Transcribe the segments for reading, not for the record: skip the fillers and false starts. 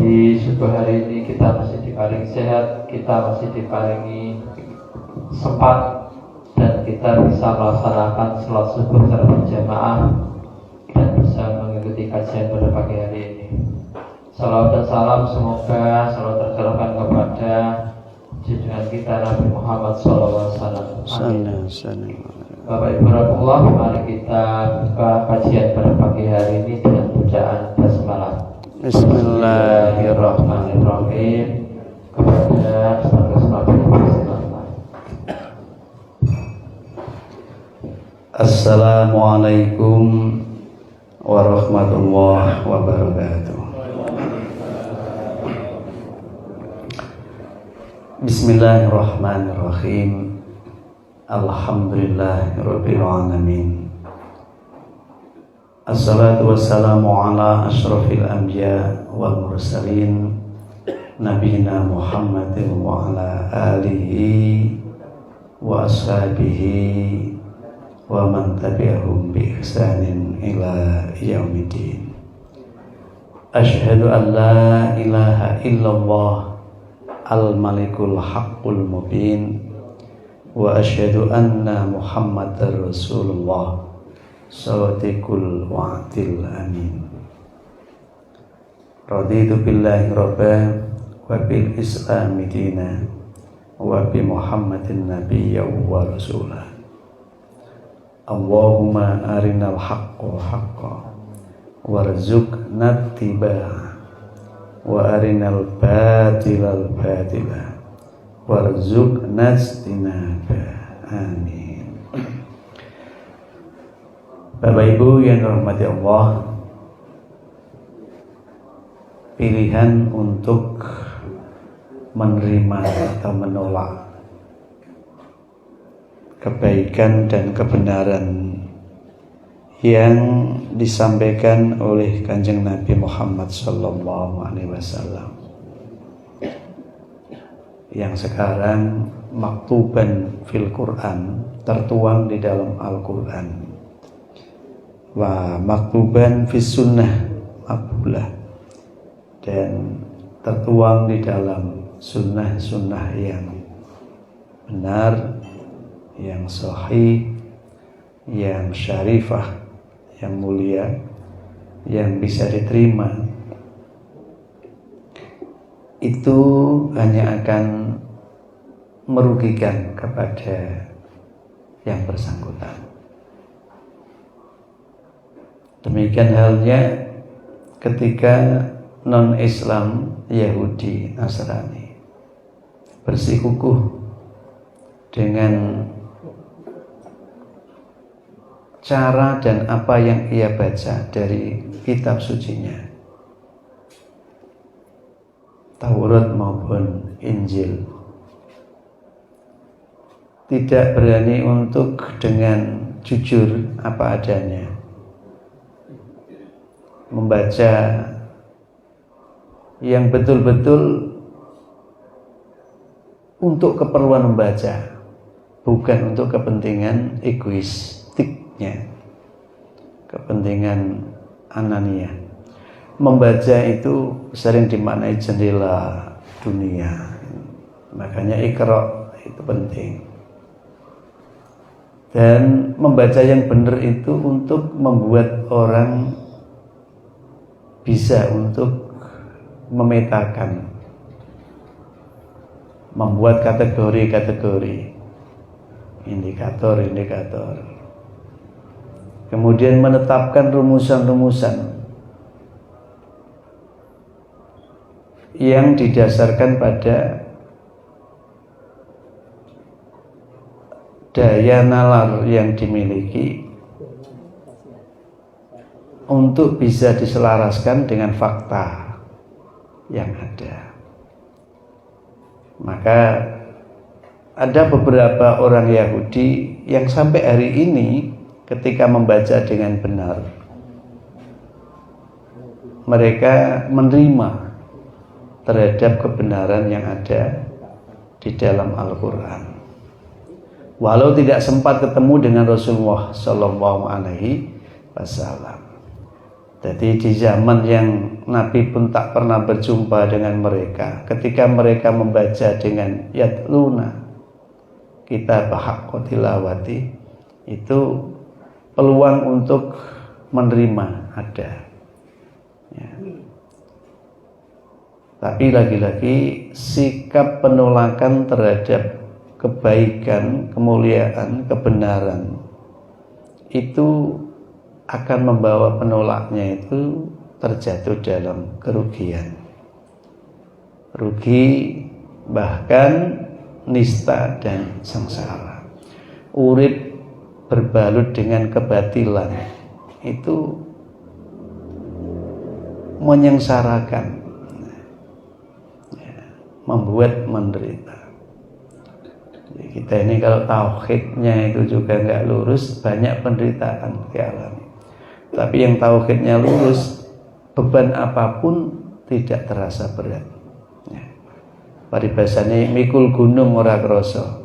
di subuh hari ini kita masih diparingi sehat, kita masih diparingi sempat, dan kita bisa melaksanakan sholat subuh secara berjamaah dan bisa mengikuti kajian pada pagi hari ini. Salawat dan salam semoga selalu tercurahkan kepada junjungan kita Nabi Muhammad SAW. Amin. Bapak Ibu rahmatullah, mari kita buka kajian pada pagi hari ini dengan bacaan basmalah. Bismillahirrahmanirrahim. Kepada saudara-saudara Islam. Assalamualaikum warahmatullahi wabarakatuh. Bismillahirrahmanirrahim. Alhamdulillahirabbil alamin. Assalatu wassalamu ala asyrafil anbiya wal mursalin nabiyina Muhammadin wa ala alihi wa ashabihi wa man tabi'ahum bi ihsanin ila yaumiddin. Asyhadu an la ilaha illallah al-malikul haqqul mubin wa asyhadu anna Muhammadar Rasulullah shadiqul wa'dil amin. Raditu billahi rabban wa bil islami dina wa bi Muhammadin nabiyya wa rasulah. Allahumma arinal haqqa haqqan warzuqna ittiba'ah wa arinal batilal batila warzuqna ijtinabah. Amin. Bapak Ibu yang dirahmati Allah, pilihan untuk menerima atau menolak kebaikan dan kebenaran yang disampaikan oleh Kanjeng Nabi Muhammad SAW, yang sekarang maktuban fil Quran, tertuang di dalam Al-Quran, wa maktuban fis sunnah maqbulah, dan tertuang di dalam sunnah-sunnah yang benar, yang sahih, yang syarifah, yang mulia, yang bisa diterima. Itu hanya akan merugikan kepada yang bersangkutan. Demikian halnya ketika non-Islam, Yahudi, Nasrani bersikukuh dengan cara dan apa yang ia baca dari kitab sucinya, Taurat maupun Injil, tidak berani untuk dengan jujur apa adanya membaca yang betul-betul untuk keperluan membaca, bukan untuk kepentingan egoistiknya, kepentingan anania. Membaca itu sering dimaknai jendela dunia, makanya Iqra itu penting. Dan membaca yang benar itu untuk membuat orang bisa untuk memetakan, membuat kategori-kategori, indikator-indikator, kemudian menetapkan rumusan-rumusan yang didasarkan pada daya nalar yang dimiliki untuk bisa diselaraskan dengan fakta yang ada. Maka ada beberapa orang Yahudi yang sampai hari ini ketika membaca dengan benar, mereka menerima terhadap kebenaran yang ada di dalam Al-Quran. Walau tidak sempat ketemu dengan Rasulullah Sallallahu Alaihi Wasallam, Jadi di zaman yang Nabi pun tak pernah berjumpa dengan mereka, ketika mereka membaca dengan yatluna kitab haqqa tilawati, itu peluang untuk menerima ada. Ya. Tapi lagi-lagi sikap penolakan terhadap kebaikan, kemuliaan, kebenaran itu akan membawa penolaknya itu terjatuh dalam kerugian. Rugi, bahkan nista dan sengsara. Urip berbalut dengan kebatilan itu menyengsarakan, membuat menderita. Jadi kita ini kalau tauhidnya itu juga nggak lurus, banyak penderitaan dialami. Tapi yang tauhidnya lurus, beban apapun tidak terasa berat. Ya. Paribasane mikul gunung ora krasa.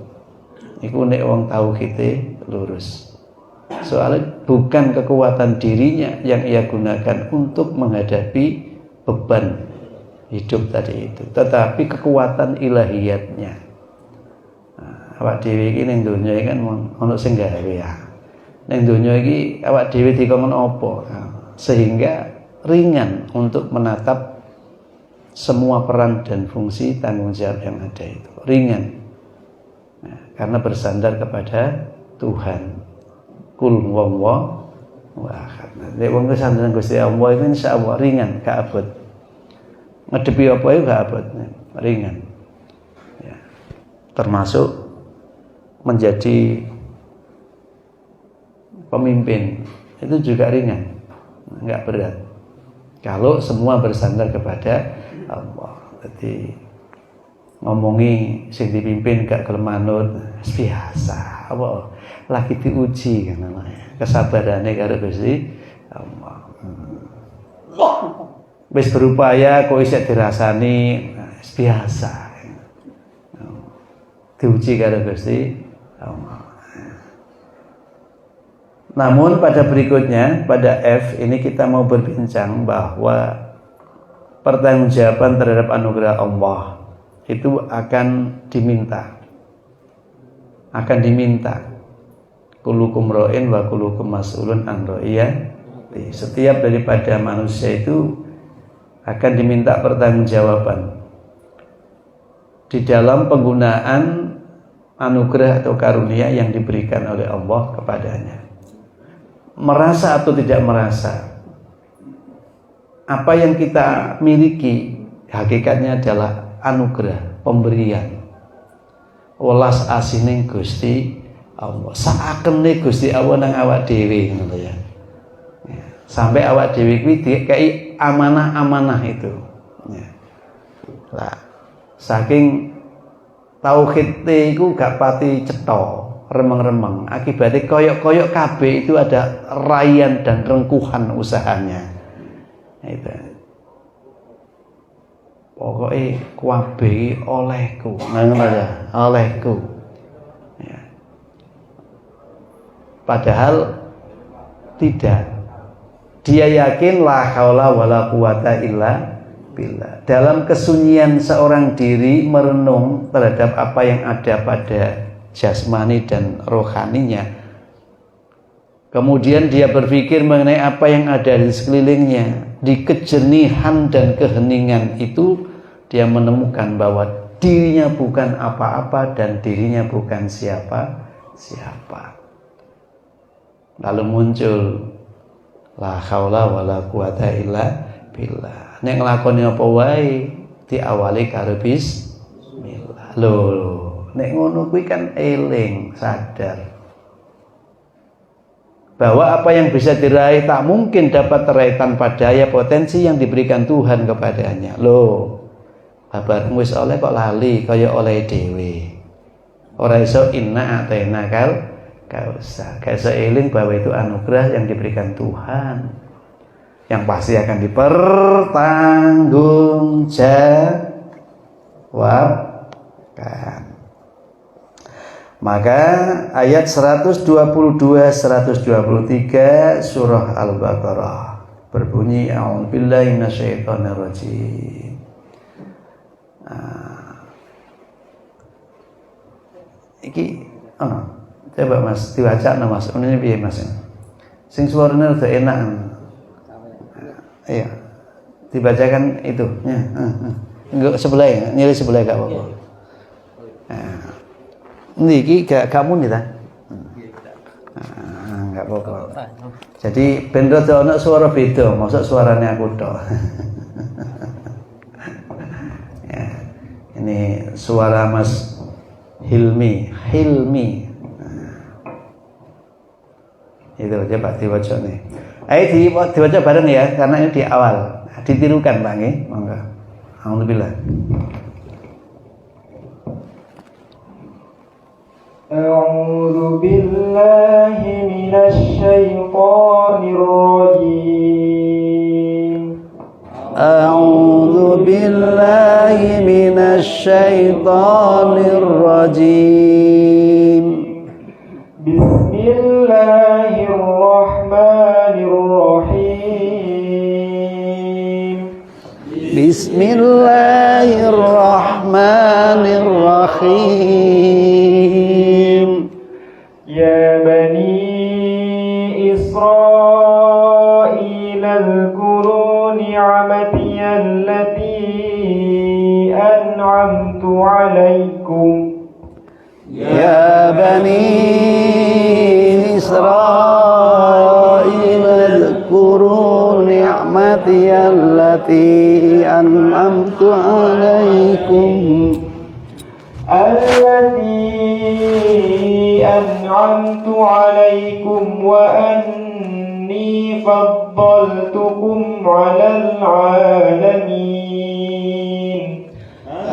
Iku nek wong tauhide lurus. Soalnya bukan kekuatan dirinya yang ia gunakan untuk menghadapi beban hidup tadi itu, tetapi kekuatan ilahiyatnya. Nah, awak dhewe iki ning donya iki kan ono sing gawe ya. Ning donya iki awak dhewe dikongkon apa? Nah, sehingga ringan untuk menatap semua peran dan fungsi tanggung jawab yang ada itu. Ringan. Nah, karena bersandar kepada Tuhan. Kul huwallahu ahad. Nek wong bersandar Gusti Allah itu insyaallah ringan, gak abot. Ngadepi apa itu gak abot, ringan. Ya. Termasuk menjadi pemimpin itu juga ringan, nggak berat. Kalau semua bersandar kepada Allah. Jadi ngomongi sing dipimpin gak gelem manut, biasa. Apa lagi diuji kan namanya. Kesabarane karo Gusti Allah. Wis berupaya kok isih dirasani, biasa. Diuji karo Gusti Allah. Namun pada berikutnya, pada F ini kita mau berbincang bahwa pertanggungjawaban terhadap anugerah Allah itu akan diminta. Kullukum ra'in wa kullukum mas'ulun an ra'iyati. Setiap daripada manusia itu akan diminta pertanggungjawaban di dalam penggunaan anugerah atau karunia yang diberikan oleh Allah kepadanya. Merasa atau tidak merasa, apa yang kita miliki hakikatnya adalah anugerah, pemberian. Welas asine Gusti Allah. Saakene Gusti Allah nang awak dhewe ngono ya. Sampai awak dhewe kuwi dikai amanah-amanah itu. Ya. Lah, saking tauhid iku gak pati cetha. Remeng-remeng, akibatnya koyok-koyok kabeh itu ada rayan dan rengkuhan usahanya. Itu. Pokoknya kabeh olehku, ngono ya, olehku. Ya. Padahal tidak. Dia yakin la haula wala quwata illa billah. Dalam kesunyian seorang diri merenung terhadap apa yang ada pada jasmani dan rohaninya. Kemudian dia berpikir mengenai apa yang ada di sekelilingnya. Di kejernihan dan keheningan itu dia menemukan bahwa dirinya bukan apa-apa dan dirinya bukan siapa-siapa. Lalu muncul la haula wala quwata illa billah. Nek nglakoni apa wae diawali karo bismillah. Loh, nek ngono kuwi kan eling, sadar bahwa apa yang bisa diraih tak mungkin dapat teraih tanpa daya potensi yang diberikan Tuhan kepadanya. Loh, kabar wis oleh kok lali kaya oleh dhewe. Ora iso inna atena gak usah. Gak iso eling bahwa itu anugerah yang diberikan Tuhan, yang pasti akan dipertanggungjawabkan. Maka ayat 122 123 surah Al-Baqarah berbunyi a'udzubillahi minasyaitonirrajim. Iki coba Mas diwaca Mas. Ini piye Mas? Sing suarane udah enak. Iya. Dibacakan itu. Enggak sebelah ya, nyari sebelah gak apa-apa. Niki gak kamu nih ta? Enggak apa-apa. Jadi ben rada ana suara beda, mosok suarane aku tok. Ya. Ini suara Mas Hilmi. Itu coba diwaca nih. Ayo diwaca bareng ya, karena ini di awal. Ditirukan Pak nggih, monggo. Alhamdulillah. A'udzu billahi minasy syaithanir rajim. A'udzu billahi minasy syaithanir rajim. Bismillahirrahmanirrahim. Bismillahirrahmanirrahim. Ya bani Israil اذkuru ni'mati allati an'amtu 'alaikum. Ya Bani Israil اذkuru ni'mati allati an'amtu 'alaikum. Allati an'amtu 'alaikum wa anni faddaltukum 'alal 'alamin.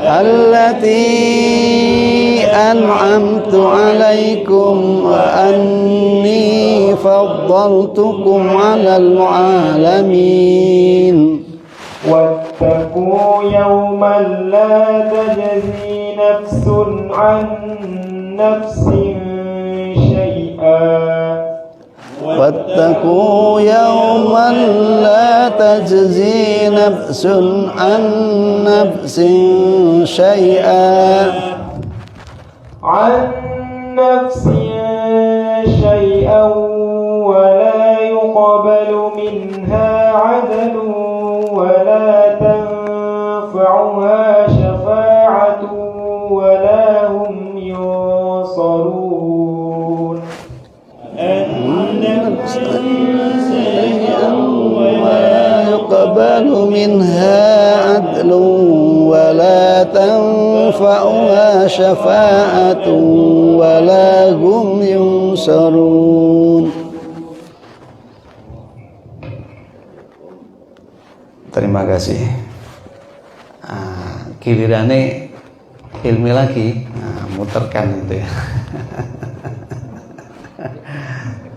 Allati an'amtu 'alaikum wa anni faddaltukum 'alal 'alamin. Wattaqu yawman la tajzi nafsun 'an nafsin syai'an. واتقوا يوما لا تجزي نفس عن نفس شيئا ولا يقبل منها عدل ولا تنفعها شفاعة ولا هم ينصرون. ولا يقبل منها عدل ولا تنفعها شفاعة ولا هم ينصرون. Terima kasih. Gilirannya Hilmi lagi, muterkan itu ya.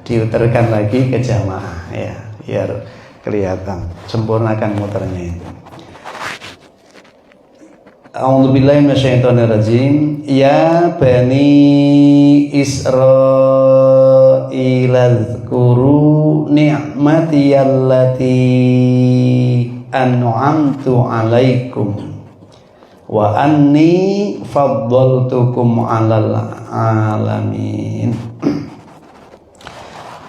Diuterkan lagi ke jamaah ya, biar kelihatan, sempurnakan muternya. A'udzubillahi minasyaitonirrajim. Ya Bani Israil اذkuru ni'mati allati an'amtu 'alaikum wa anni faddaltukum 'alal 'alamin.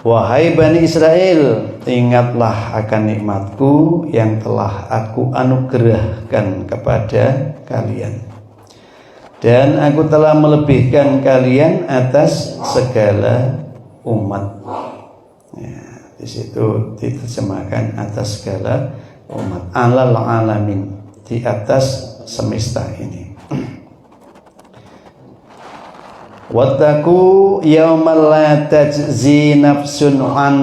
Wahai Bani Israel, ingatlah akan nikmatku yang telah aku anugerahkan kepada kalian, dan aku telah melebihkan kalian atas segala umat. Ya, di situ diterjemahkan atas segala umat, alal alamin, di atas semesta ini. Wattaqu yawman la tajzi nafsun an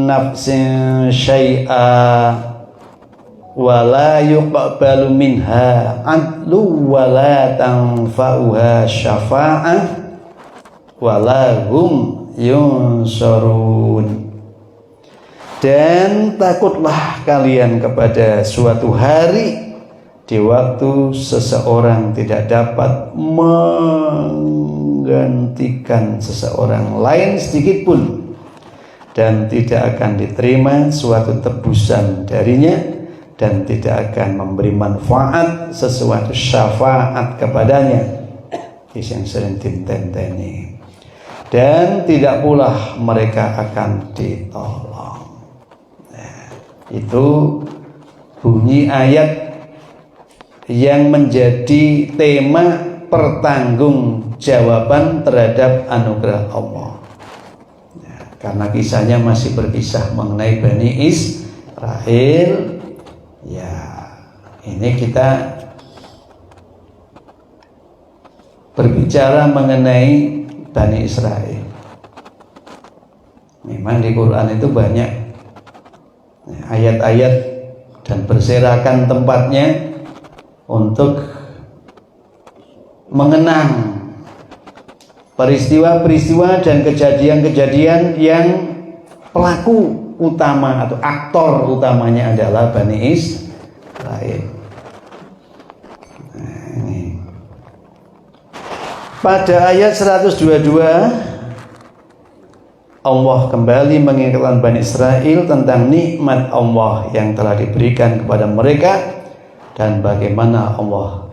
nafsin syai'a wa la yuqbalu minha adlu wa la tanfa'uha syafa'ah wa la hum yunsarun. Dan takutlah kalian kepada suatu hari di waktu seseorang tidak dapat menggantikan seseorang lain sedikit pun, dan tidak akan diterima suatu tebusan darinya, dan tidak akan memberi manfaat sesuatu syafaat kepadanya. Yang sering ditenteni, dan tidak pula mereka akan ditolong. Nah, itu bunyi ayat yang menjadi tema pertanggungjawaban terhadap anugerah Allah. Karena kisahnya masih berkisah mengenai Bani Israel, ya ini kita berbicara mengenai Bani Israel. Memang di Quran itu banyak ayat-ayat dan berserakan tempatnya untuk mengenang peristiwa-peristiwa dan kejadian-kejadian yang pelaku utama atau aktor utamanya adalah Bani Israel. Nah, ini. Pada ayat 122 Allah kembali mengingatkan Bani Israel tentang nikmat Allah yang telah diberikan kepada mereka dan bagaimana Allah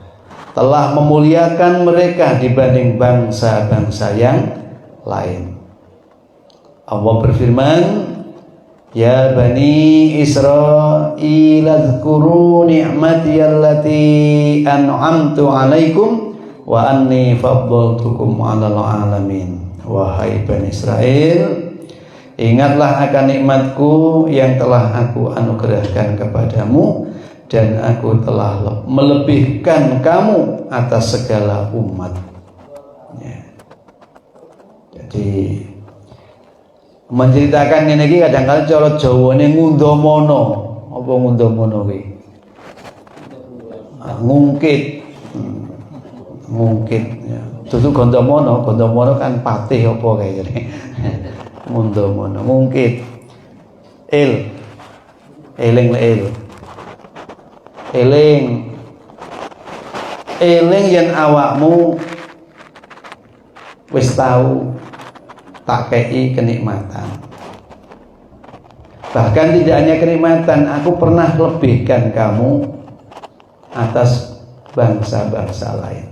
telah memuliakan mereka dibanding bangsa-bangsa yang lain. Allah berfirman, Ya Bani Israil azkuru ni'mati allati an'amtu alaikum wa anni faddaltukum 'alal 'alamin. Wahai Bani Israel, ingatlah akan nikmatku yang telah aku anugerahkan kepadamu, dan aku telah melebihkan kamu atas segala umat. Ya. Jadi menceritakan ini kadang-kadang cara Jawane ngundomono. Apa ngundomono kuwi? Ngungkit. Ngungkit ya. Dudu gondomono, gondomono kan patih apa kae ngene. Ngundomono, ngungkit. Eling yen awakmu wis tahu tak kei kenikmatan. Bahkan tidak hanya kenikmatan, aku pernah lebihkan kamu atas bangsa-bangsa lain.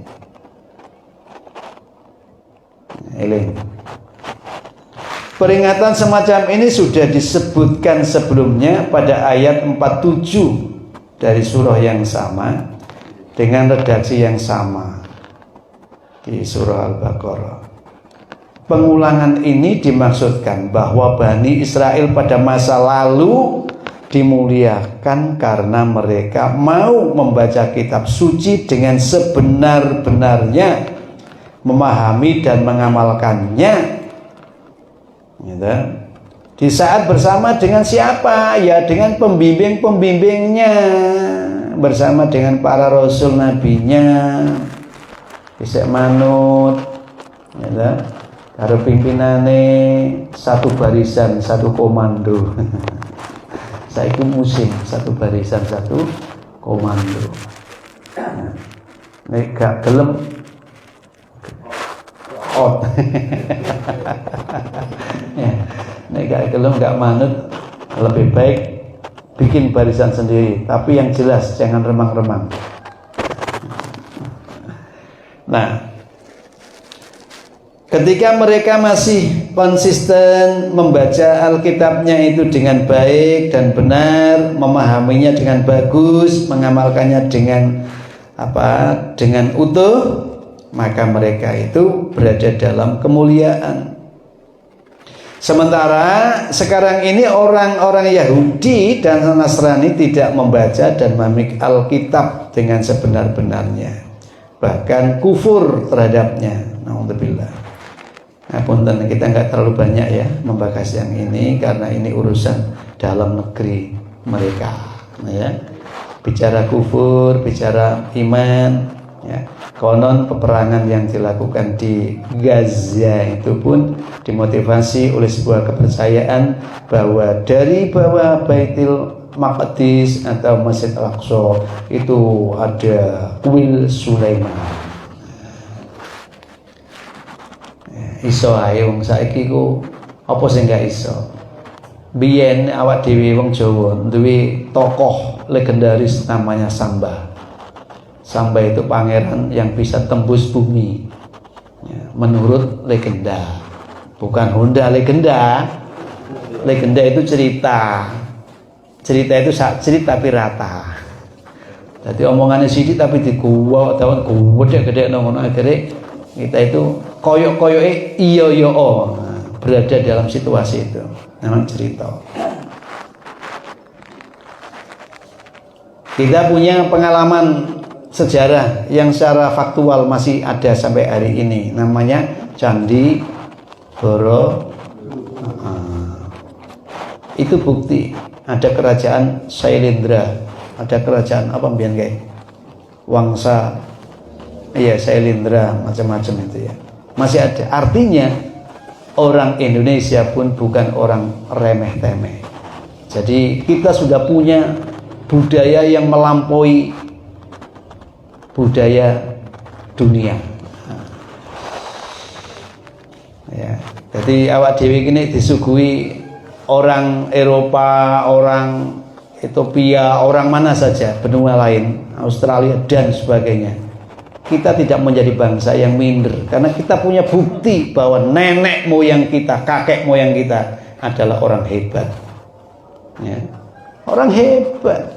Eling. Peringatan semacam ini sudah disebutkan sebelumnya pada ayat 47 dari surah yang sama dengan redaksi yang sama di surah Al-Baqarah. Pengulangan ini dimaksudkan bahwa Bani Israel pada masa lalu dimuliakan karena mereka mau membaca kitab suci dengan sebenar-benarnya, memahami dan mengamalkannya. Gitu. Di saat bersama dengan siapa? Ya dengan pembimbing-pembimbingnya, bersama dengan para rasul nabinya, isek manut, ya, karo pimpinane satu barisan, satu komando. Saiki musim satu barisan, satu komando. Nek gak gelem out. Ya. Nek gak gelem gak manut, lebih baik bikin barisan sendiri, tapi yang jelas jangan remang-remang. Nah, ketika mereka masih konsisten membaca Alkitabnya itu dengan baik dan benar, memahaminya dengan bagus, mengamalkannya dengan dengan utuh, maka mereka itu berada dalam kemuliaan. Sementara sekarang ini orang-orang Yahudi dan Nasrani tidak membaca dan memahami Alkitab dengan sebenar-benarnya, bahkan kufur terhadapnya. Na'udzubillah. Nah, punten, kita nggak terlalu banyak ya membahas yang ini karena ini urusan dalam negeri mereka. Nah, ya, bicara kufur, bicara iman. Ya, konon peperangan yang dilakukan di Gaza itu pun dimotivasi oleh sebuah kepercayaan bahwa dari bawah Baitul Maqdis atau Masjid Al-Aqsa itu ada kuil Sulaiman. Iso ae wong saiki ku apa sing gak iso. biyen awak dhewe wong Jawa duwe tokoh legendaris namanya Samba. Samba itu pangeran yang bisa tembus bumi. Ya, menurut legenda. Bukan Honda legenda. Legenda itu cerita. Cerita itu cerita pirata. Jadi omongannya sidik tapi dikuwak tahun gede-gede ngono akhirnya kita itu koyok-koyoke iya berada dalam situasi itu. Memang cerita. Kita punya pengalaman sejarah yang secara faktual masih ada sampai hari ini. Namanya Candi Borobudur. Itu bukti ada kerajaan Sailendra, ada kerajaan apa mbiyen kae? Wangsa. Iya, Sailendra macam-macam itu ya. Masih ada. Artinya orang Indonesia pun bukan orang remeh-temeh. Jadi kita sudah punya budaya yang melampaui budaya dunia. Ya, jadi awak dhewe kini disuguhi orang Eropa, orang Ethiopia, orang mana saja, benua lain, Australia dan sebagainya. Kita tidak menjadi bangsa yang minder karena kita punya bukti bahwa nenek moyang kita, kakek moyang kita adalah orang hebat. Ya. Orang hebat,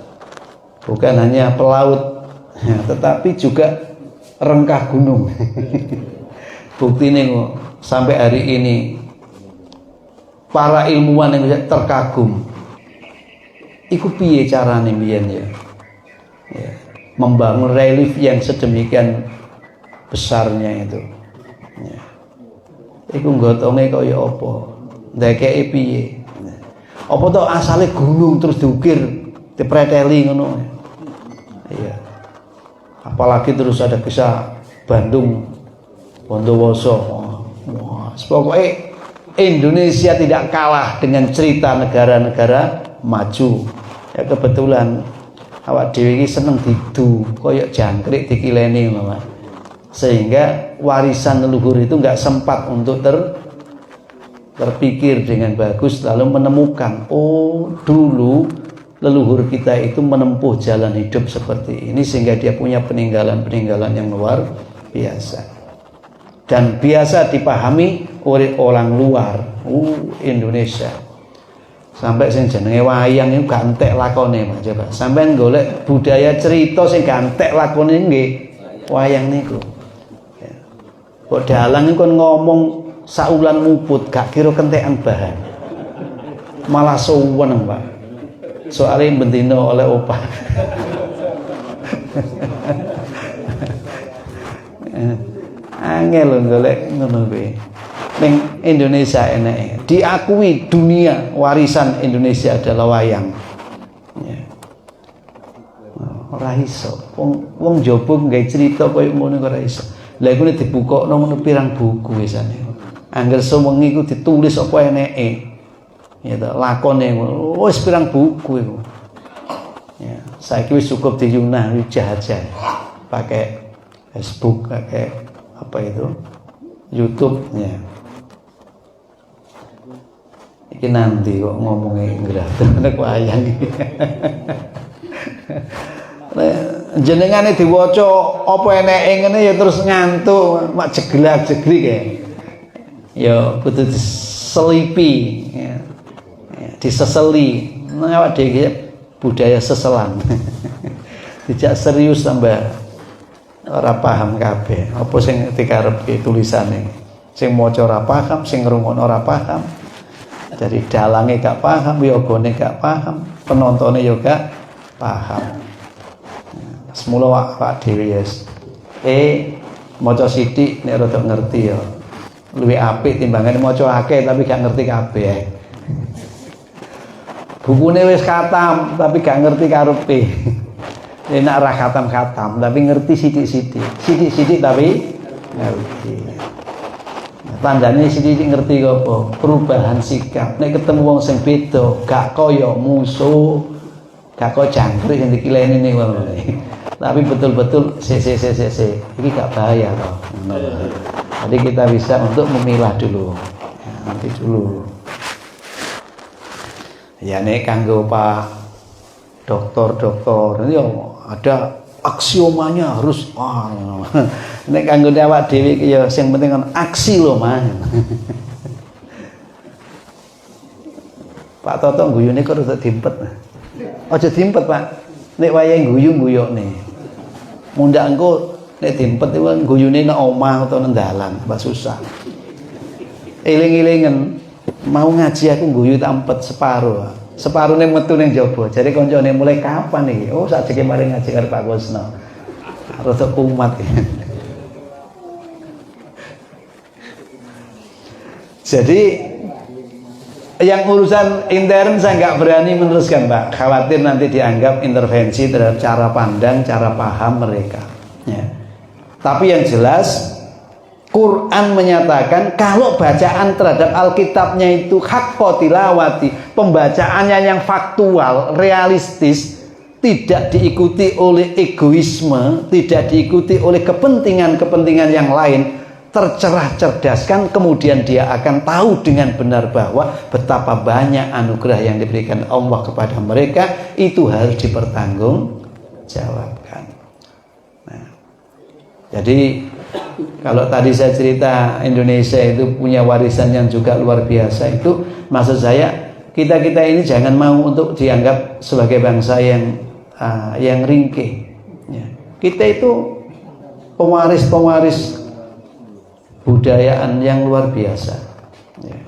bukan hanya pelaut, ya, tetapi juga rengkah gunung. Bukti ini sampai hari ini para ilmuwan yang terkagum. Iku piye carane mbiyen ya? Ya. Membangun relief yang sedemikian besarnya itu. Ya. Iku nggotonge kaya apa? Ndekeke piye? Apa to asale gunung terus diukir, dipreteli ngono. Iya. Apalagi terus ada kisah Bandung, Bondowoso. Wah, pokoknya Indonesia tidak kalah dengan cerita negara-negara maju. Ya kebetulan awak dhewe iki seneng didu koyok jangkrik dikileni ngono. Sehingga warisan leluhur itu enggak sempat untuk terpikir dengan bagus lalu menemukan dulu leluhur kita itu menempuh jalan hidup seperti ini sehingga dia punya peninggalan-peninggalan yang luar biasa dan biasa dipahami oleh orang luar. Indonesia sampai sing jenenge wayang itu gak entek lakone Mas. Coba sampean golek budaya cerita sing gak entek lakone nggih wayang niku. Ya. Kok dalang iku kon ngomong saulan muput gak kira kentekan bahan. Malah suwen, Pak. Soale bendino oleh opah. Angel lho golek ngono kuwi. Ning Indonesia enake diakui dunia warisan Indonesia adalah wayang. Ya. Ora iso. Wong njaba nggawe cerita koyo ngono ora iso. Lah iku nek dibukokno ngono pirang buku wisane. Angger sewengi iku ditulis apa eneke. Ya ta lakone ngono. Wis pirang buku iku. Ya, saiki wis cukup diyunah wis jahat-jahat. Pakai Facebook, pakai apa itu? YouTube ya. Iki nanti kok ngomongnya nggraten nek wayang. Jenengane diwaca apa eneke ngene ya terus ngantuk, mak jeglak-jeglik ya. Ya kudu diselipi ya. Ya, diseseli. Nah awak dhewe budaya seselan. Tidak serius tambah ora paham kabeh. Apa sing dikarepke tulisane. Sing maca ora paham, sing ngrungokno ora paham. Jadi dalangnya gak paham, yogone gak paham, penontonnya juga paham. Semula wak dhewe yes. Maca sithik nek rada ngerti ya. Luwih apik timbangane maca akeh tapi gak ngerti kabeh. Bukune wis khatam tapi gak ngerti karepe. Enak ra khatam-khatam tapi ngerti sithik-sithik. Sithik-sithik tapi ngerti. Tandane sithik ngerti apa? Perubahan sikap. Nek ketemu wong sing beda, gak kaya musuh, gak kaya jangkrik sing dikileni ning wong. Tapi betul-betul iki gak bahaya toh. Jadi kita bisa untuk memilah dulu. Ya, nanti dulu. Ya nek kanggo Pak dokter ini ada aksiomanya harus nek kanggo awak dhewe ya sing penting kan aksi lho Mas. Pak Toto guyune kok rada dimpet. Aja dimpet Pak. Nek wayahe guyu-guyokne. Mundak engko nek dimpet iku guyune nang omah utawa nang dalan, apa susah. Eling-elingen mau ngaji aku guyu tak empet separuh. Separune metu ning jaba. Jare kancane mulai kapan iki? Oh sakjane mari ngaji karo Pak Kusno. Rada kumat. Jadi yang urusan intern saya nggak berani meneruskan Pak, khawatir nanti dianggap intervensi terhadap cara pandang, cara paham mereka. Ya. Tapi yang jelas Quran menyatakan kalau bacaan terhadap Alkitabnya itu haqqa tilawati, pembacaannya yang faktual, realistis, tidak diikuti oleh egoisme, tidak diikuti oleh kepentingan-kepentingan yang lain, tercerah cerdaskan, kemudian dia akan tahu dengan benar bahwa betapa banyak anugerah yang diberikan Allah kepada mereka, itu harus dipertanggungjawabkan. Nah, jadi kalau tadi saya cerita Indonesia itu punya warisan yang juga luar biasa, itu maksud saya kita ini jangan mau untuk dianggap sebagai bangsa yang ringkih. Ya. Kita itu pewaris budayaan yang luar biasa. Ya.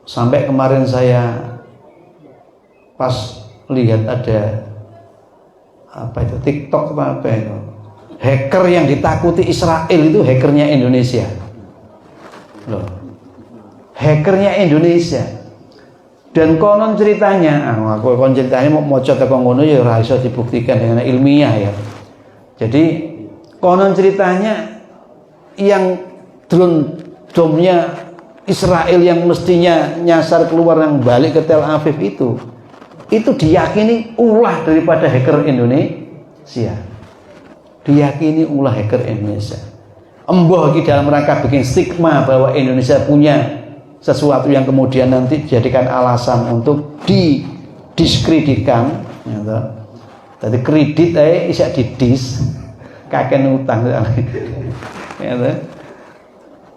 Sampai kemarin saya pas lihat ada apa itu TikTok apa itu, hacker yang ditakuti Israel itu hackernya Indonesia. Loh, hackernya Indonesia. Dan konon ceritanya, aku ceritanya mau teko ngono ya ora iso dibuktikan dengan ilmiah ya. Jadi konon ceritanya yang drone-nya Israel yang mestinya nyasar keluar yang balik ke Tel Aviv itu diyakini ulah daripada hacker Indonesia. Diyakini ulah hacker Indonesia. Embuh lagi dalam rangka bikin stigma bahwa Indonesia punya sesuatu yang kemudian nanti dijadikan alasan untuk didiskreditkan. Tadi kredit bisa didis. Kakek utang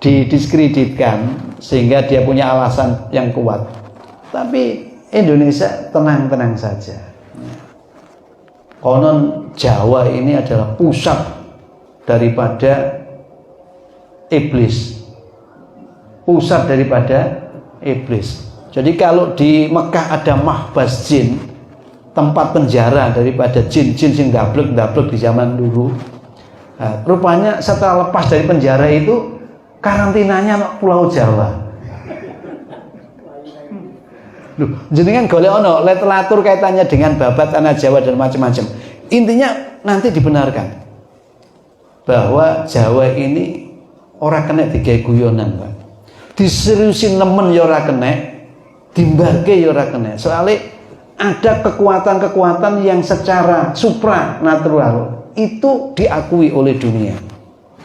didiskreditkan sehingga dia punya alasan yang kuat. Tapi Indonesia tenang-tenang saja. Konon Jawa ini adalah pusat daripada iblis, pusat daripada iblis. Jadi kalau di Mekah ada mahbas jin, tempat penjara daripada jin-jin yang dablek di zaman dulu. Nah, rupanya setelah lepas dari penjara itu karantinanya di Pulau Jawa. Loh, jenengan golek ono literatur kaitannya dengan babat tanah Jawa dan macam-macam. Intinya nanti dibenarkan bahwa Jawa ini ora kena digawe guyonan, Pak. Diseriusin nemen ya ora kena, dimbarke ya ora kena. Soalnya ada kekuatan-kekuatan yang secara supranatural itu diakui oleh dunia.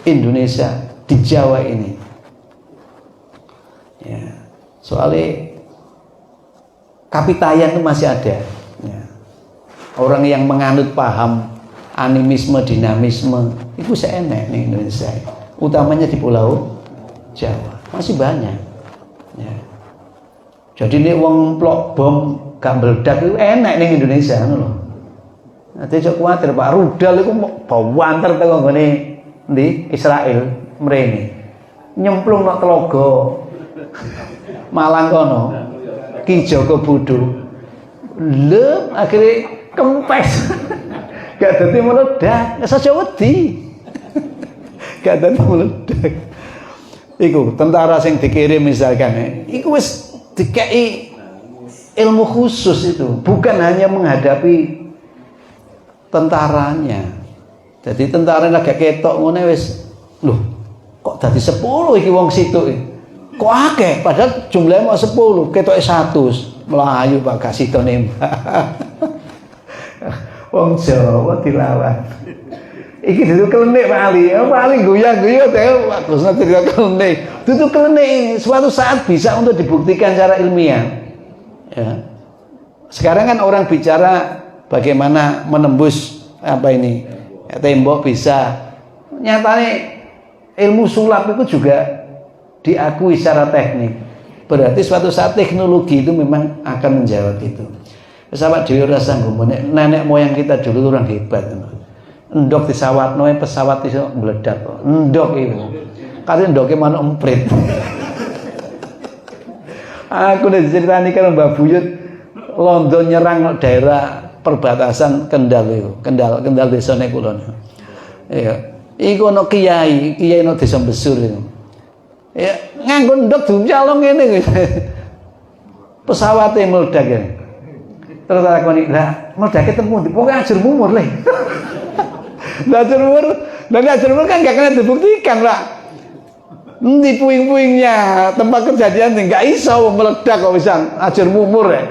Indonesia di Jawa ini ya, soalnya kapitayan itu masih ada ya. Orang yang menganut paham animisme, dinamisme itu seenak nih Indonesia, utamanya di Pulau Jawa masih banyak ya. Jadi ini wong plok bom gak meledak itu enak nih Indonesia loh. Nanti cok kuatir Pak rudal itu bawa antar teko ngene di Israel mrene. Nyemplung nang Telaga Malang kono. Ki Joko Budo. Lep akhirnya kempes. Gak dadi meledak, saja wedi. Gak dadi meledak. Iku tentara sing dikirim misalkan, iku wis dikei ilmu khusus itu, bukan hanya menghadapi tentaranya. Jadi tentara lagi ketok ngene wis, loh kok dadi 10 iki wong situ iki. Kok akeh padahal jumlahnya mau 10, ketoke 100. Melayu Pak gak sida nembak. Wong Jawa dilawan. Iki duduk kelenik Pak Ali. Pak Ali goyang-goyang Pak Gusna cerita kelenik. Duduk kelenik suatu saat bisa untuk dibuktikan secara ilmiah. Ya. Sekarang kan orang bicara bagaimana menembus tembok bisa. Nyatanya ilmu sulap itu juga diakui secara teknik. Berarti suatu saat teknologi itu memang akan menjawab itu. Pesawat dewi rasa nenek moyang kita dulu orang hebat. Endok disawat noe pesawat itu meledak kok. Endok itu. Katanya endoknya mana emprit. Aku udah diceritani kan Mbak Buyut London nyerang daerah perbatasan Kendal itu. Kendal desane kulon. Iya. Iku ono kiai no desa Besur itu. Ya nganggo endok dumcalong ngene iki. Pesawate meledak ya. Terus takoni, "Lah, meledake teng pundi? Pokoke ajur mumur le." Lah ajur mumur kan gak kena dibuktikan, Pak. Endi puing-puingnya, tempat kejadian enggak iso meledak kok bisa ajur mumur ya.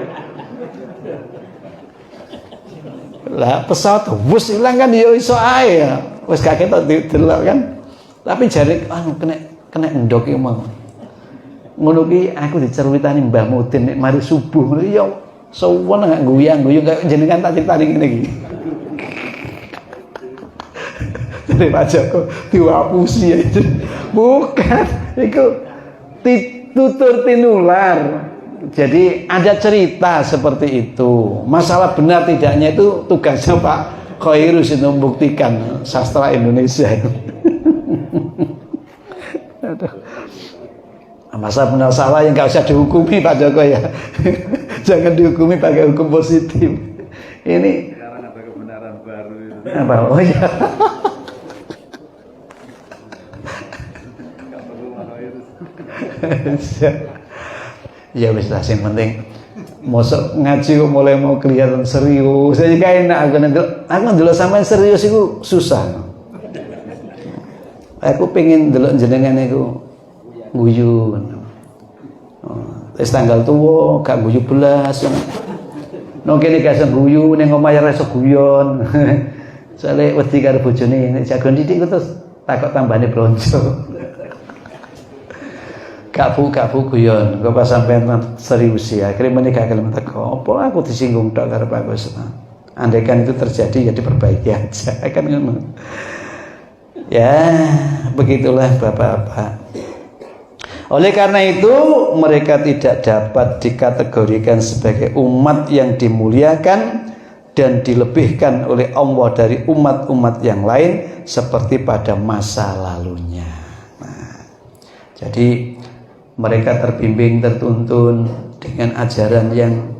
Lah pesawat wus ilang kan ya iso ae ya. Wis gak ketok delok kan. Tapi jare kena endok iki mau. Ngono ki aku dicerwitani Mbah Mudin nek mari subuh ngono ya sowan gak guyang-guyung kayak jenengan tak critani ngene iki. Dari Pak Joko diwapusi ya itu. Bukan, itu tutur tinular. Jadi ada cerita seperti itu. Masalah benar tidaknya itu tugasnya Pak Khairus itu membuktikan sastra Indonesia. Masa benar salah yang nggak usah dihukumi Pak Joko ya. Jangan dihukumi pakai hukum positif. Ini sekarang ada kebenaran baru itu. Apa? Oh ya. Ya wis lah sing penting mosok ngaji kok mulai mau kelihatan serius. Saya juga enak aku ndelok sampean serius iku susah. Aku pengen ndelok jenengan iku guyu. Wis tanggal tuwa gak guyu belas. Nang kene gak iso guyu ning omah ya iso guyon. Soale wedi karo bojone nek jago didik terus takok tambane blonjo. Gak bu guyon, kok pas sampean serius ya. Akhirnya menikah kelem teko. Apa aku disinggung tok karo Pak Gus. Andaikan itu terjadi ya diperbaiki aja kan ngono. Ya, begitulah Bapak-bapak. Oleh karena itu mereka tidak dapat dikategorikan sebagai umat yang dimuliakan dan dilebihkan oleh Allah dari umat-umat yang lain seperti pada masa lalunya. Nah, jadi mereka terbimbing, tertuntun dengan ajaran yang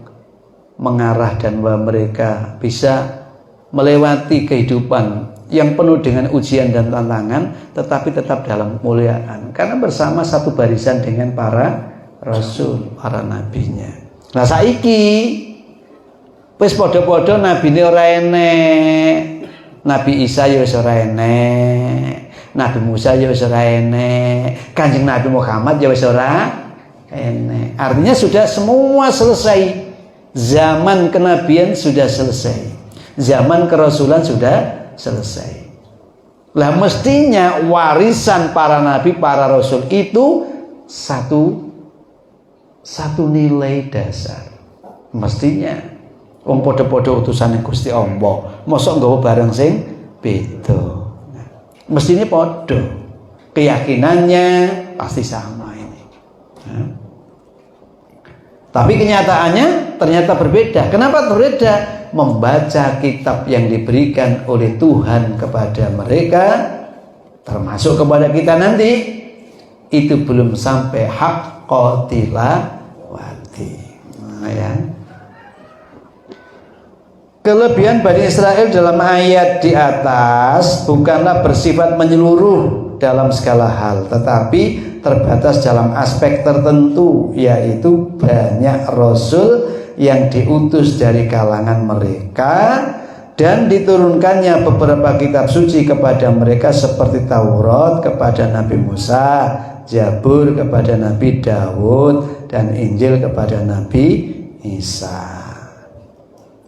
mengarah dan bahwa mereka bisa melewati kehidupan yang penuh dengan ujian dan tantangan, tetapi tetap dalam kemuliaan. Karena bersama satu barisan dengan para rasul, para nabinya. Nah saiki wis padha-padha nabine ora enek. Nabi Isa ya wis ora enek. Nabi Musa ya wis ora enek, Kanjeng Nabi Muhammad ya wis ora enek. Artinya sudah semua selesai. Zaman kenabian sudah selesai. Zaman kerasulan sudah selesai. Lah mestinya warisan para nabi, para rasul itu satu nilai dasar. Mestinya wong padha-padha utusane Gusti Allah. Mosok nggawa barang sing beda. Mestinya podo, keyakinannya pasti sama ini. Ya. Tapi kenyataannya ternyata berbeda. Kenapa berbeda? Membaca kitab yang diberikan oleh Tuhan kepada mereka, termasuk kepada kita nanti, itu belum sampai haqqa tilawati. Nah, ya. Kelebihan Bani Israel dalam ayat di atas bukanlah bersifat menyeluruh dalam segala hal, tetapi terbatas dalam aspek tertentu, yaitu banyak rasul yang diutus dari kalangan mereka dan diturunkannya beberapa kitab suci kepada mereka seperti Taurat kepada Nabi Musa, Zabur kepada Nabi Daud, dan Injil kepada Nabi Isa.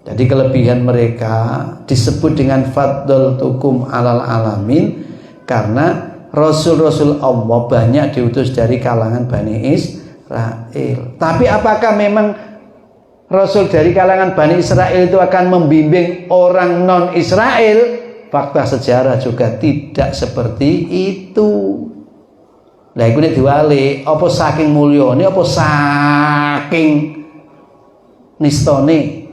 Jadi kelebihan mereka disebut dengan faddaltukum alal alamin karena Rasul-Rasul Allah banyak diutus dari kalangan Bani Israel. Tapi apakah memang Rasul dari kalangan Bani Israel itu akan membimbing orang non-Israel? Fakta sejarah juga tidak seperti itu. Lah iku nek diwali apa saking mulyane apa saking nistone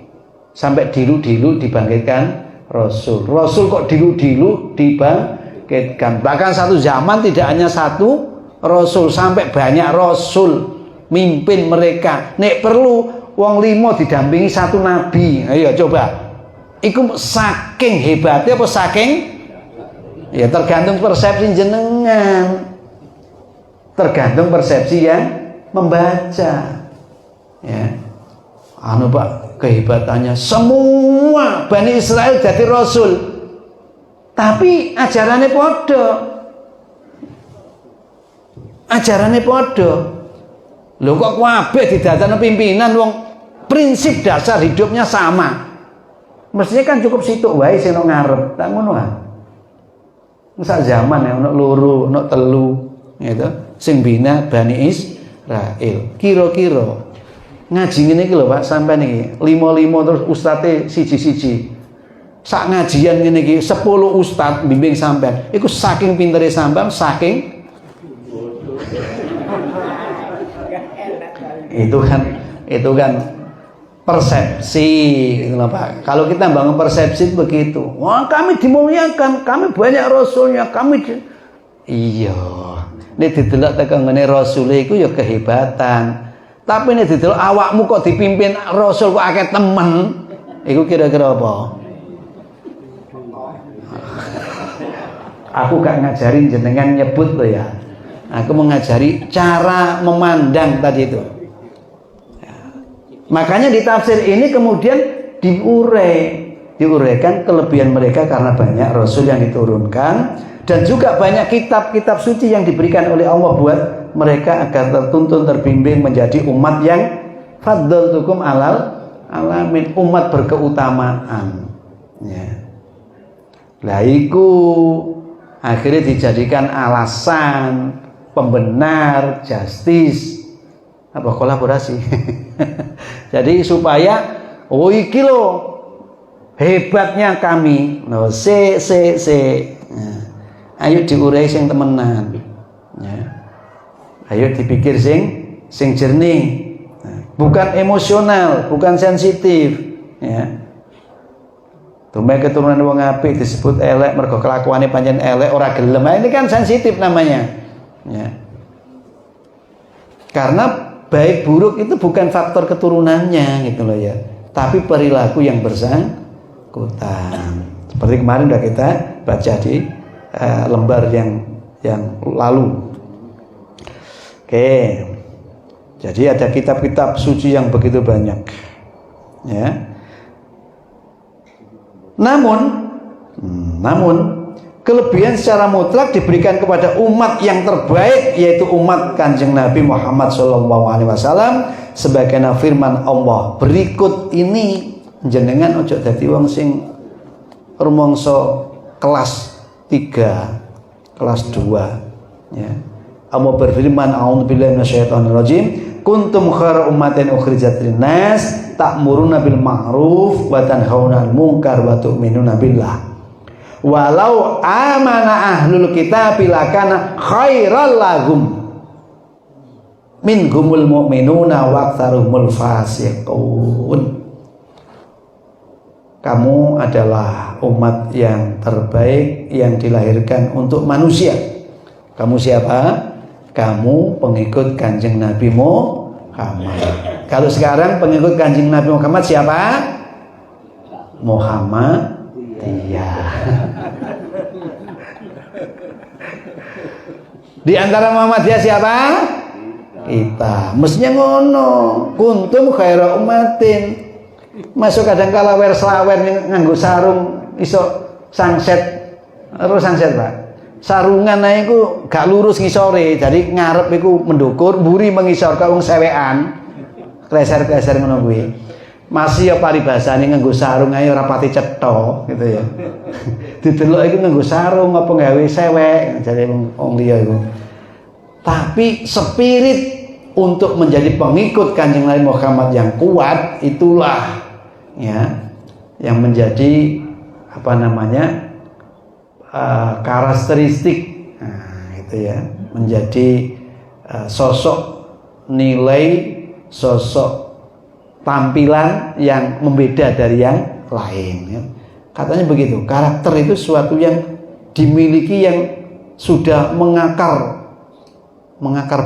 sampai dilu-dilu dibangkitkan Rasul. Rasul kok dilu-dilu dibangkitkan. Bahkan satu zaman tidak hanya satu Rasul, sampai banyak Rasul mimpin mereka. Nek perlu wong 5 didampingi satu nabi. Ayo coba. Iku saking hebatnya apa saking? Ya tergantung persepsi jenengan. Tergantung persepsi yang membaca. Ya. Anu Pak, kehebatannya semua Bani Israel jadi Rasul, tapi ajarannya podo. Lho kok kabeh didadakno pimpinan wong prinsip dasar hidupnya sama. Mestinya kan cukup situk wae sing ngarep, tak ngono ah. Sak zaman ya ono loro, ono telu gitu. Sing bina Bani Israel. Kira-kira ngaji ngene iki lho Pak, sampean iki 5 terus ustate siji-siji. Sak ngajian ngene iki 10 ustaz bimbing sampean. Iku saking pintere sampean, saking itu kan persepsi gitu loh Pak. Kalau kita bangun persepsi begitu. Wah, kami dimuliakan, kami banyak rasulnya, iya. Nek didelok tekan ngene rasul iku ya kehebatan. Tapi nek didelok awakmu kok dipimpin rasul kok akeh temen, iku kira-kira apa? Aku gak ngajarin jenengan nyebut loh ya. Aku mengajari cara memandang tadi itu. Ya. Makanya di tafsir ini kemudian diuraikan kelebihan mereka karena banyak rasul yang diturunkan. Dan juga banyak kitab-kitab suci yang diberikan oleh Allah buat mereka agar tertuntun terbimbing menjadi umat yang faddaltukum alal alamin, umat berkeutamaan. Ya. Lah iku akhirnya dijadikan alasan pembenar, justice, apa kolaborasi. Jadi supaya iki lho hebatnya kami. No, ayo diurai sing temenan, ya. Ayo dipikir sing jernih, bukan emosional, bukan sensitif, ya. Tumben keturunan wong apik disebut elek mergo kelakuane pancen elek ora gelem. Nah, ini kan sensitif namanya, ya. Karena baik buruk itu bukan faktor keturunannya gitu loh ya, tapi perilaku yang bersangkutan. Seperti kemarin udah kita baca di lembar yang lalu. Oke. Jadi ada kitab-kitab suci yang begitu banyak. Ya. Namun kelebihan secara mutlak diberikan kepada umat yang terbaik, yaitu umat Kanjeng Nabi Muhammad SAW, sebagaimana firman Allah berikut ini, jenengan ojo dadi wong sing rumangsa kelas 3, kelas 2, ya. Allah berfirman, a'udzubillahi minasyaitonirrajim, kuntum khairu ummatin ukhrijat linnas ta'muruna bil ma'ruf wa tanhauna 'anil munkar wa tu'minuna billah. Walau amana ahlul kitab lakana khairal lahum minhumul mu'minuna wa aktsaruhumul fasiqun. Kamu adalah umat yang terbaik yang dilahirkan untuk manusia. Kamu siapa? Kamu pengikut Kanjeng Nabi Muhammad. Kalau sekarang pengikut Kanjeng Nabi Muhammad siapa? Muhammadiyah. Di antara Muhammadiyah siapa? Kita. Mestinya ngono. Kuntum khairu ummatin. Masuk kadang kala wer-slawer nganggo sarung iso sangset. Terus sangset, Pak. Sarungan ae iku gak lurus ngisore, jadi ngarep iku mendukur, mburi mengisor ka wong sewekan. Kleser-kleser ngono kuwi. Masih ya paribasane nganggo sarung ae ora pati cetha gitu ya. Didelok iki nganggo sarung apa gawe sewek jare wong liya iku. Tapi spirit untuk menjadi pengikut Kanjeng Nabi Muhammad yang kuat itulah ya yang menjadi apa namanya karakteristik gitu ya, menjadi sosok nilai, sosok tampilan yang membeda dari yang lain ya. Katanya begitu, karakter itu suatu yang dimiliki yang sudah mengakar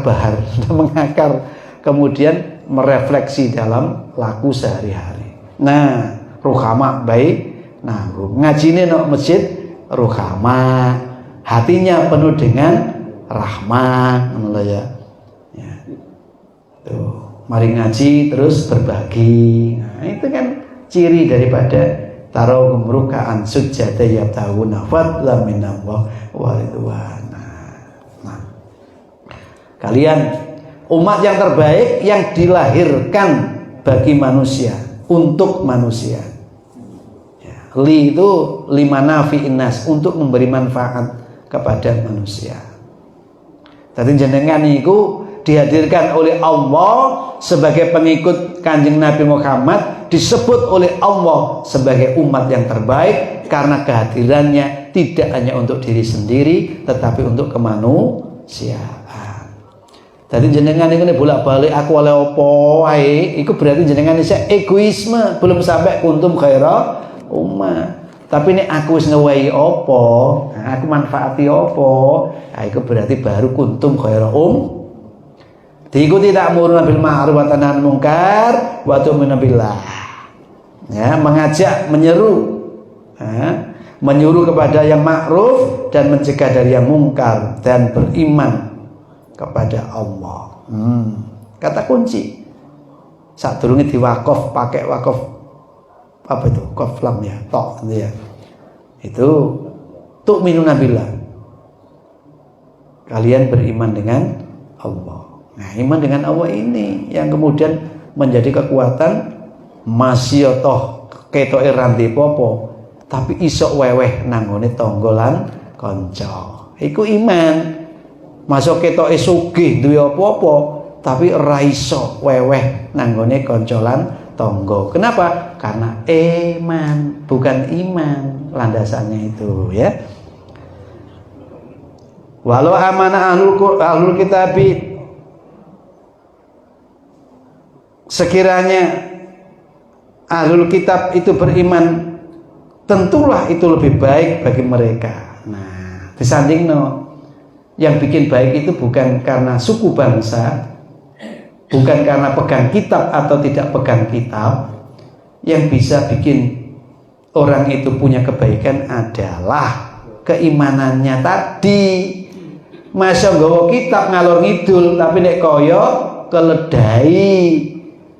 bahar, mengakar kemudian merefleksi dalam laku sehari-hari. Nah, ruhama baik. Nah, ngajine no masjid ruhama, hatinya penuh dengan rahmah, ya. Tuh, mari ngaji terus berbagi. Nah, itu kan ciri daripada tarau gemrukaan sujada yabtahuna fadla minallah wa ridwana. Nah, kalian umat yang terbaik yang dilahirkan bagi manusia, untuk manusia. Ya, li itu limana fi'in nas, untuk memberi manfaat kepada manusia. Tadi jenengan itu dihadirkan oleh Allah sebagai pengikut Kanjeng Nabi Muhammad, disebut oleh Allah sebagai umat yang terbaik karena kehadirannya tidak hanya untuk diri sendiri tetapi untuk kemanusiaan. Jadi jenengan ini bolak-balik aku oleh opo wae, itu berarti jenengan ini egoisme, belum sampai kuntum khaira ummah. Tapi ini aku wis ngewehi opo, aku manfaati opo, nah, itu berarti baru kuntum khaira diikuti ta'muruna bil ma'ruf wa tanhauna 'anil munkar wa tu'minuna billah. Ya, mengajak, menyeru. Ya, menyuruh kepada yang ma'ruf dan mencegah dari yang mungkar dan beriman kepada Allah. Kata kunci. Sadurunge diwakaf pakai wakaf apa itu? Qaf lam ya, tok gitu ya. Itu tu'minuna billah. Kalian beriman dengan Allah. Nah, iman dengan Allah ini yang kemudian menjadi kekuatan masyotoh ketoke ranti popo tapi isok weweh nanggone tonggolan konco. Iku iman. Masuk ketoke sugih duwe apa-apa tapi ora iso weweh nanggone koncolan tonggo. Kenapa? Karena iman, bukan iman landasannya itu ya. Walau amanah ahlul kitabi, sekiranya ahlul kitab itu beriman, tentulah itu lebih baik bagi mereka. Nah, disandingno yang bikin baik itu bukan karena suku bangsa, bukan karena pegang kitab atau tidak pegang kitab. Yang bisa bikin orang itu punya kebaikan adalah keimanannya tadi. Masa nggawa kitab ngalor ngidul tapi nek kaya keledai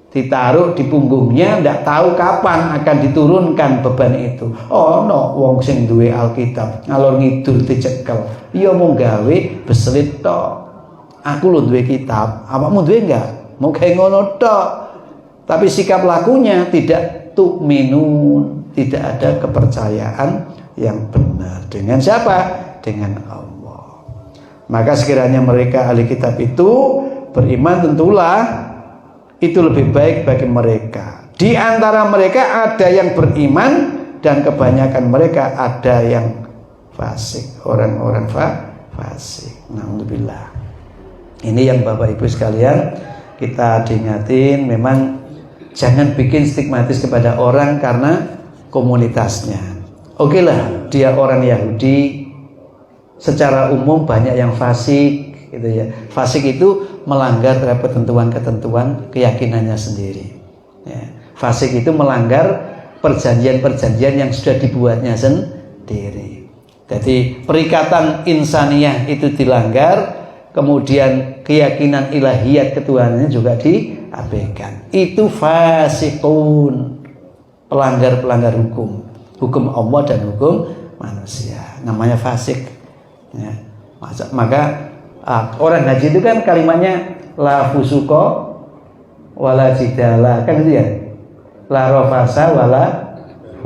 ditaruh di punggungnya, ndak tahu kapan akan diturunkan beban itu. Oh no, wong sing duwe Alkitab ngalor ngidul dicekel, iya mau gawe beselit tok. Aku lho duwe kitab, awakmu duwe enggak? Mau gawe ngono tok. Tapi sikap lakunya tidak tu'minun, tidak ada kepercayaan yang benar. Dengan siapa? Dengan Allah. Maka sekiranya mereka ahli kitab itu beriman, tentulah itu lebih baik bagi mereka. Di antara mereka ada yang beriman dan kebanyakan mereka ada yang fasik, orang-orang fasik. Alhamdulillah. Ini yang Bapak Ibu sekalian kita diingatin, memang jangan bikin stigmatis kepada orang karena komunitasnya. Oke lah, dia orang Yahudi, secara umum banyak yang fasik. Gitu ya. Fasik itu melanggar terhadap ketentuan-ketentuan keyakinannya sendiri. Ya. Fasik itu melanggar perjanjian-perjanjian yang sudah dibuatnya sendiri. Jadi perikatan insaniyah itu dilanggar, kemudian keyakinan ilahiyat ketuhanannya juga diabaikan. Itu fasikun, pelanggar-pelanggar hukum Allah dan hukum manusia. Namanya fasik. Ya. Maka orang haji itu kan kalimatnya la fusuko wala jidala, kan gitu ya. la rafasa wala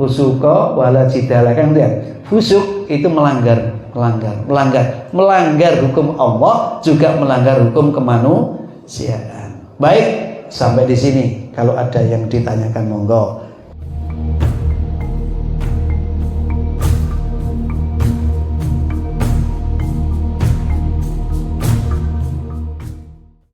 fusuqa wala jidala. Kan lihat, fusuk itu melanggar hukum Allah, juga melanggar hukum kemanusiaan. Baik, sampai di sini. Kalau ada yang ditanyakan monggo.